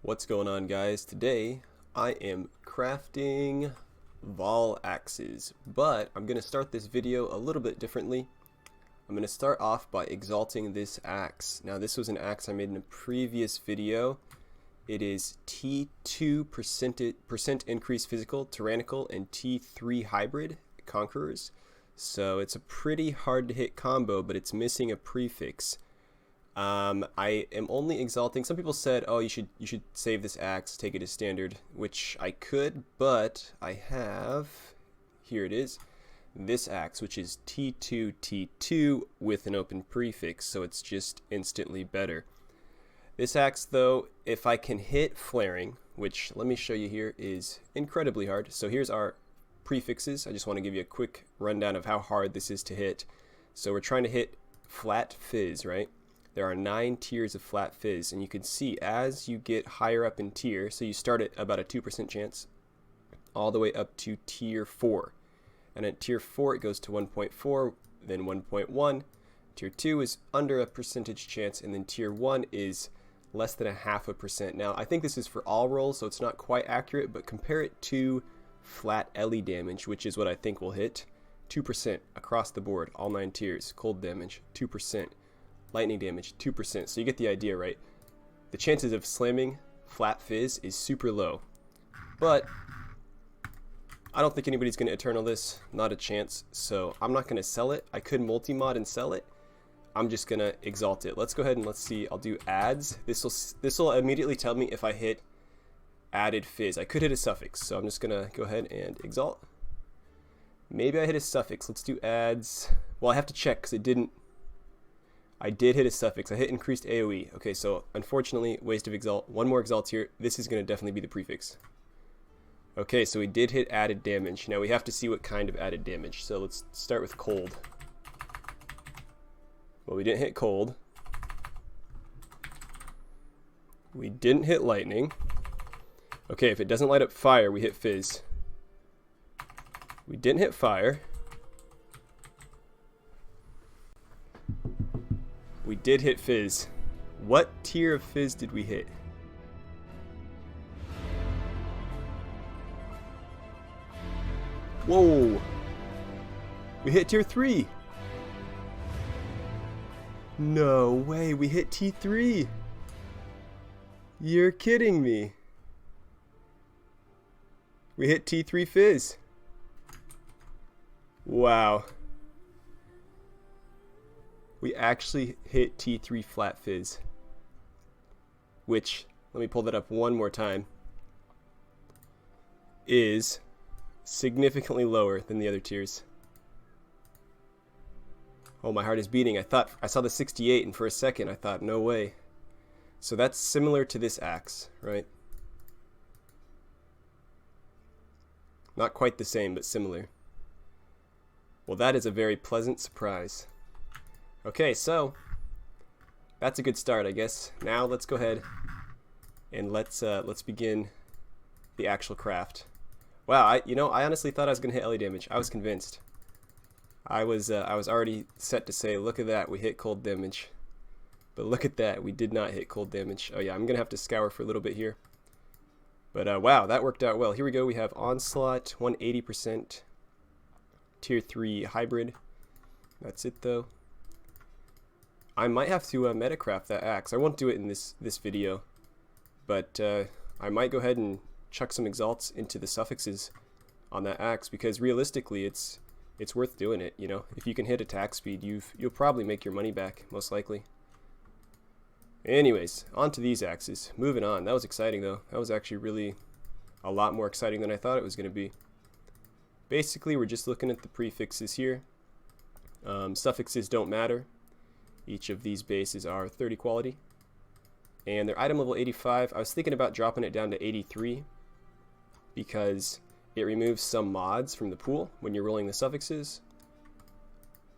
What's going on, guys? Today I am crafting Vaal axes, but I'm going to start this video a little bit differently. I'm going to start off by exalting this axe. Now this was an axe I made in a previous video. It is T2 percent increase physical, tyrannical, and T3 hybrid conquerors. So it's a pretty hard to hit combo, but it's missing a prefix. I am only exalting. Some people said, "Oh, you should save this axe, take it as standard," which I could, but I have. Here it is. This axe, which is T2 T2 with an open prefix, so it's just instantly better. This axe, though, if I can hit flaring, which let me show you here, is incredibly hard. So here's our prefixes. I just want to give you a quick rundown of how hard this is to hit. So we're trying to hit flat fizz, right? There are 9 tiers of flat fizz, and you can see as you get higher up in tier, so you start at about a 2% chance, all the way up to tier 4. And at tier 4 it goes to 1.4, then 1.1. Tier 2 is under a percentage chance, and then tier 1 is less than 0.5%. Now I think this is for all rolls, so it's not quite accurate, but compare it to flat LE damage, which is what I think will hit. 2% across the board, all 9 tiers. Cold damage, 2%. Lightning damage, 2%. So you get the idea, right? The chances of slamming flat fizz is super low. But I don't think anybody's going to Eternal this. Not a chance. So I'm not going to sell it. I could multi-mod and sell it. I'm just going to exalt it. Let's go ahead and let's see. I'll do adds. This will immediately tell me if I hit added fizz. I could hit a suffix. So I'm just going to go ahead and exalt. Maybe I hit a suffix. Let's do adds. Well, I have to check because it didn't. I did hit a suffix. I hit increased AoE. Okay, so unfortunately, waste of exalt. One more exalt here. This is going to definitely be the prefix. Okay, so we did hit added damage. Now we have to see what kind of added damage. So let's start with cold. Well, we didn't hit cold. We didn't hit lightning. Okay, if it doesn't light up fire, we hit fizz. We didn't hit fire. We did hit fizz. What tier of fizz did we hit? Whoa! We hit tier 3! No way, we hit T3! You're kidding me! We hit T3 fizz! Wow. We actually hit T3 flat fizz, which, let me pull that up one more time, is significantly lower than the other tiers. Oh, my heart is beating. I saw the 68, and for a second I thought, no way. So that's similar to this axe, right? Not quite the same, but similar. Well, that is a very pleasant surprise. Okay, so that's a good start, I guess. Now let's go ahead and let's begin the actual craft. Wow, I honestly thought I was gonna hit LE damage. I was convinced. I was already set to say, look at that, we hit cold damage. But look at that, we did not hit cold damage. Oh yeah, I'm gonna have to scour for a little bit here. But wow, that worked out well. Here we go. We have onslaught, 180%, tier 3 hybrid. That's it though. I might have to metacraft that axe. I won't do it in this video, but I might go ahead and chuck some exalts into the suffixes on that axe, because realistically it's worth doing it. You know, if you can hit attack speed, you'll probably make your money back, most likely. Anyways, on to these axes. Moving on. That was exciting though. That was actually really a lot more exciting than I thought it was going to be. Basically, we're just looking at the prefixes here. Suffixes don't matter. Each of these bases are 30 quality, and they're item level 85. I was thinking about dropping it down to 83 because it removes some mods from the pool when you're rolling the suffixes.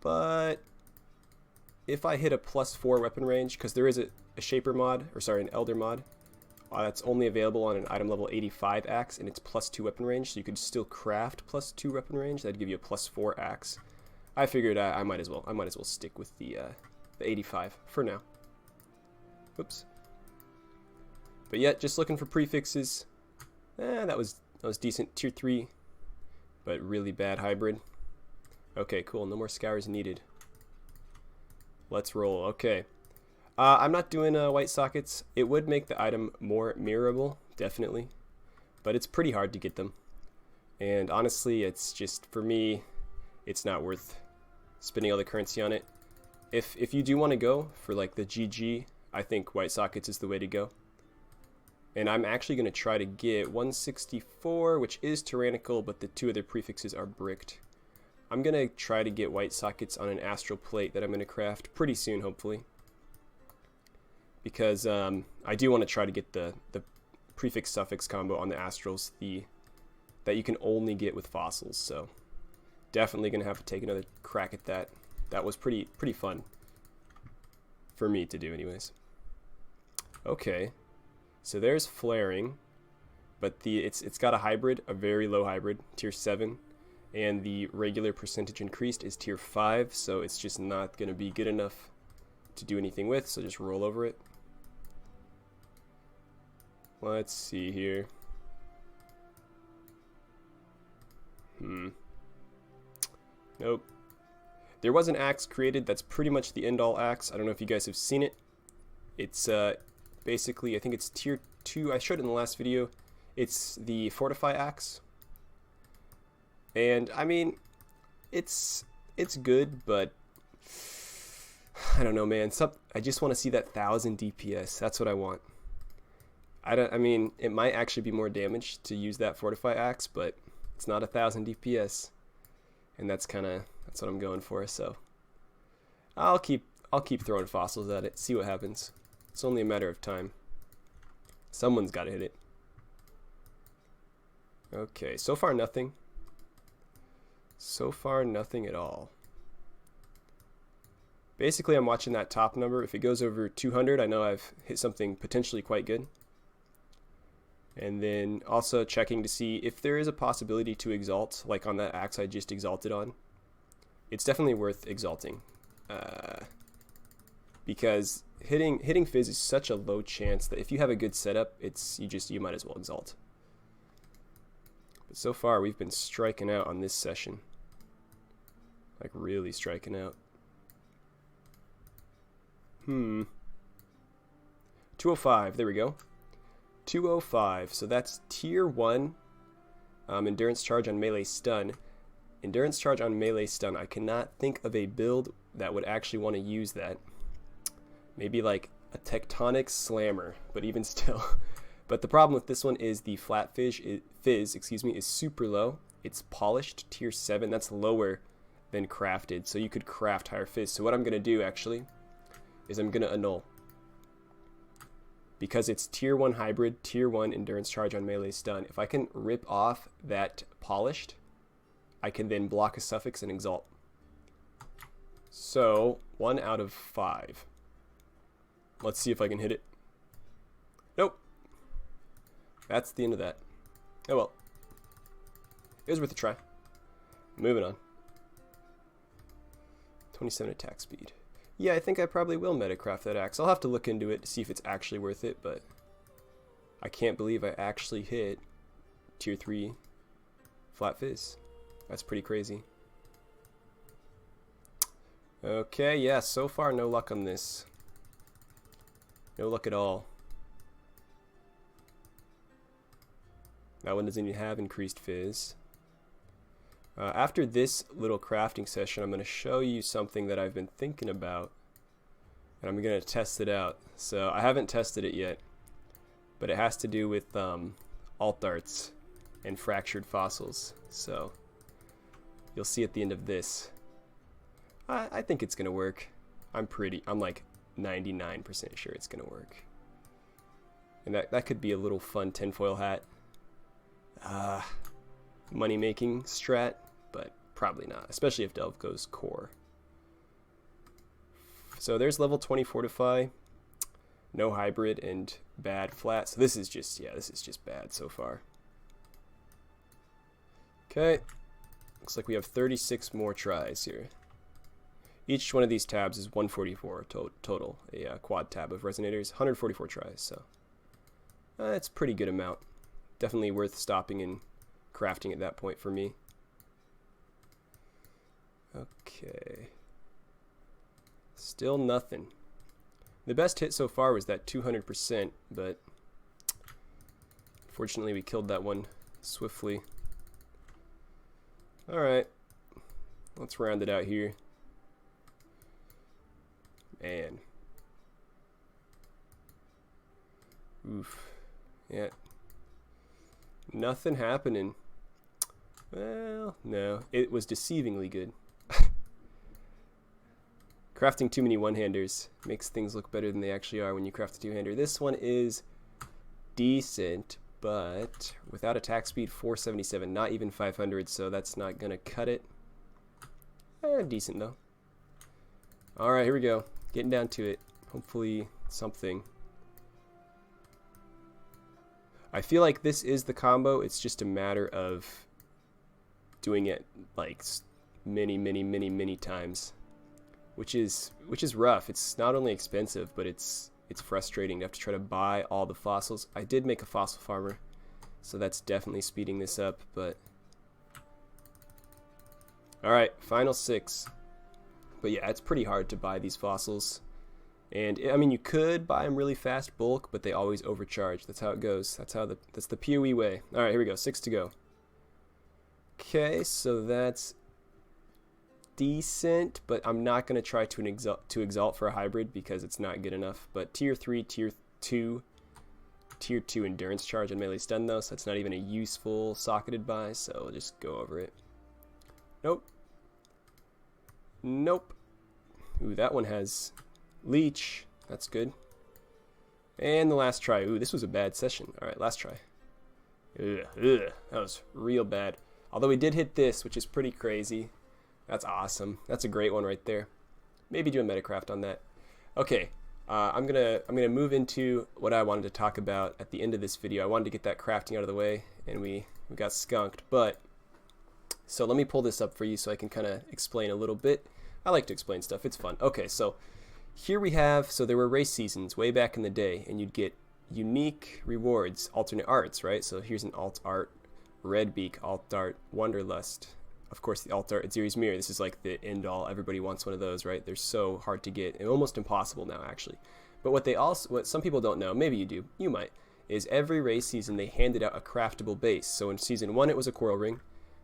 But if I hit a +4 weapon range, because there is a shaper mod, or sorry, an elder mod, that's only available on an item level 85 axe, and it's +2 weapon range, so you could still craft +2 weapon range. That'd give you a +4 axe. I figured I might as well stick with the 85 for now. Whoops. But yet, just looking for prefixes. That was decent. Tier 3, but really bad hybrid. Okay, cool. No more scours needed. Let's roll. Okay. I'm not doing white sockets. It would make the item more mirrorable, definitely. But it's pretty hard to get them. And honestly, it's just, for me, it's not worth spending all the currency on it. If you do want to go for like the GG, I think white sockets is the way to go. And I'm actually going to try to get 164, which is tyrannical, but the 2 other prefixes are bricked. I'm going to try to get white sockets on an astral plate that I'm going to craft pretty soon, hopefully. Because I do want to try to get the prefix-suffix combo on the astrals that you can only get with fossils. So definitely going to have to take another crack at that. That was pretty fun for me to do anyways. Okay. So there's flaring, but it's got a hybrid, a very low hybrid, tier 7, and the regular percentage increased is tier 5, so it's just not going to be good enough to do anything with, so just roll over it. Let's see here. Nope. There was an axe created that's pretty much the end-all axe. I don't know if you guys have seen it. It's basically, I think it's tier 2. I showed it in the last video. It's the Fortify axe. And I mean, it's good, but I don't know, man. I just want to see that 1000 DPS. That's what I want. I mean, it might actually be more damage to use that Fortify axe, but it's not 1000 DPS. And that's what I'm going for, so I'll keep throwing fossils at it, see what happens. It's only a matter of time. Someone's got to hit it. Okay, so far nothing. So far nothing at all. Basically, I'm watching that top number. If it goes over 200, I know I've hit something potentially quite good. And then also checking to see if there is a possibility to exalt, like on that axe I just exalted on. It's definitely worth exalting. Because hitting Fizz is such a low chance that if you have a good setup, you might as well exalt. But so far we've been striking out on this session. Like really striking out. 205, there we go. 205, so that's tier 1 endurance charge on melee stun. Endurance charge on melee stun, I cannot think of a build that would actually want to use that. Maybe like a tectonic slammer, but even still. But the problem with this one is the flat fizz, is super low. It's polished, tier 7, that's lower than crafted, so you could craft higher fizz. So what I'm going to do actually is I'm going to annul. Because it's tier 1 hybrid, tier 1 endurance charge on melee stun. If I can rip off that polished, I can then block a suffix and exalt. So 1 out of 5. Let's see if I can hit it. Nope. That's the end of that. Oh well. It was worth a try. Moving on. 27 attack speed. Yeah, I think I probably will metacraft that axe. I'll have to look into it to see if it's actually worth it, but I can't believe I actually hit tier 3 flat fizz. That's pretty crazy. Okay, yeah, so far no luck on this. No luck at all. That one doesn't even have increased fizz. After this little crafting session, I'm going to show you something that I've been thinking about, and I'm going to test it out. So I haven't tested it yet, but it has to do with alt arts and fractured fossils. So you'll see at the end of this. I think it's going to work. I'm like 99% sure it's going to work. And that could be a little fun tinfoil hat. Money making strat, but probably not, especially if Delve goes core. So there's level 20 Fortify, no hybrid, and bad flat. So this is just bad so far. Okay, looks like we have 36 more tries here. Each one of these tabs is 144 total, a quad tab of resonators, 144 tries. So It's a pretty good amount. Definitely worth stopping and crafting at that point for me. Okay. Still nothing. The best hit so far was that 200%, but fortunately we killed that one swiftly. Alright. Let's round it out here. Man. Oof. Yeah. Nothing happening. Well, no. It was deceivingly good. Crafting too many one-handers makes things look better than they actually are when you craft a two-hander. This one is decent, but without attack speed, 477, not even 500, so that's not going to cut it. Decent, though. Alright, here we go. Getting down to it. Hopefully something. I feel like this is the combo. It's just a matter of doing it like many times. Which is rough. It's not only expensive, but it's frustrating to have to try to buy all the fossils. I did make a fossil farmer, so that's definitely speeding this up, but alright, final 6. But yeah, it's pretty hard to buy these fossils. And I mean, you could buy them really fast bulk, but they always overcharge. That's how it goes. That's the PoE way. Alright, here we go. 6 to go. Okay, so that's decent, but I'm not going to try to exalt for a hybrid because it's not good enough. But tier 3, tier 2 endurance charge and melee stun though, so that's not even a useful socketed buy, so we'll just go over it. Nope. Nope. Ooh, that one has leech. That's good. And the last try. Ooh, this was a bad session. Alright, last try. Ugh, that was real bad. Although we did hit this, which is pretty crazy. That's awesome. That's a great one right there. Maybe do a metacraft on that. Okay, I'm gonna move into what I wanted to talk about at the end of this video. I wanted to get that crafting out of the way, and we got skunked. But so let me pull this up for you so I can kind of explain a little bit. I like to explain stuff. It's fun. Okay, so here we have. So there were race seasons way back in the day, and you'd get unique rewards, alternate arts, right? So here's an alt art, Redbeak, alt art, Wanderlust. Of course, the alt art at Series Mirror. This is like the end all. Everybody wants one of those, right? They're so hard to get and almost impossible now, actually. But what some people don't know, maybe you do, you might, is every race season they handed out a craftable base. So in season 1 it was a coral ring,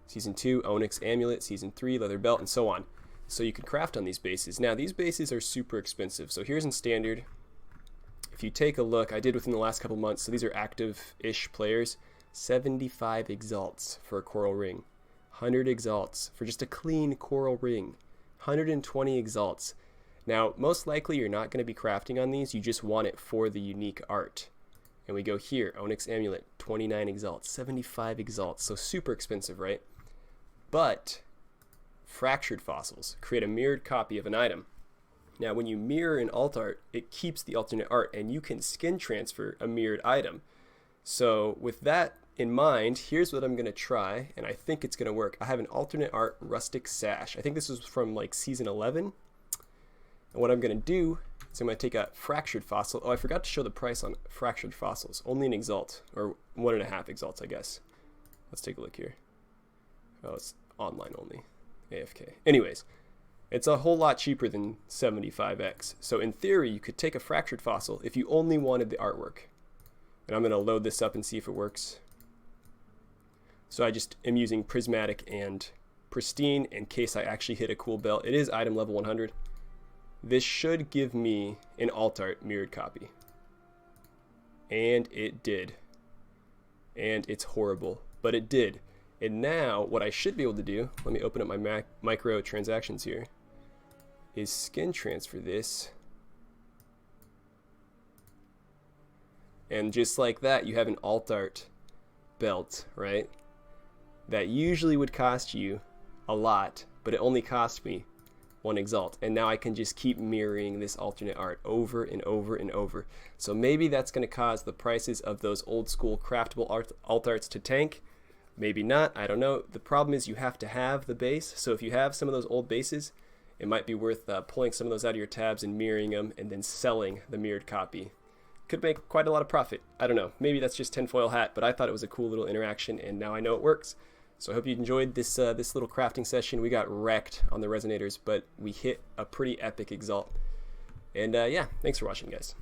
season 2 onyx amulet, season 3 leather belt, and so on. So you could craft on these bases. Now these bases are super expensive. So here's in standard. If you take a look, I did within the last couple months. So these are active-ish players. 75 exalts for a coral ring. 100 exalts for just a clean coral ring. 120 exalts. Now, most likely you're not going to be crafting on these. You just want it for the unique art. And we go here, Onyx Amulet, 29 exalts, 75 exalts. So super expensive, right? But fractured fossils create a mirrored copy of an item. Now, when you mirror an alt art, it keeps the alternate art, and you can skin transfer a mirrored item. So with that in mind, here's what I'm going to try, and I think it's going to work. I have an alternate art rustic sash. I think this was from like season 11. And what I'm going to do is I'm going to take a fractured fossil. Oh, I forgot to show the price on fractured fossils. Only an exalt, or 1.5 exalts, I guess. Let's take a look here. Oh, it's online only. AFK. Anyways, it's a whole lot cheaper than 75x. So in theory, you could take a fractured fossil if you only wanted the artwork. And I'm going to load this up and see if it works. So I just am using prismatic and pristine in case I actually hit a cool belt. It is item level 100. This should give me an alt art mirrored copy. And it did. And it's horrible, but it did. And now what I should be able to do, let me open up my micro transactions here, is skin transfer this. And just like that, you have an alt art belt, right? That usually would cost you a lot, but it only cost me 1 exalt. And now I can just keep mirroring this alternate art over and over and over. So maybe that's going to cause the prices of those old school craftable alt arts to tank. Maybe not, I don't know. The problem is you have to have the base. So if you have some of those old bases, it might be worth pulling some of those out of your tabs and mirroring them and then selling the mirrored copy. could make quite a lot of profit. I don't know, maybe that's just tinfoil hat, but I thought it was a cool little interaction, and now I know it works. So I hope you enjoyed this this little crafting session. We got wrecked on the resonators, but we hit a pretty epic exalt. And yeah, thanks for watching, guys.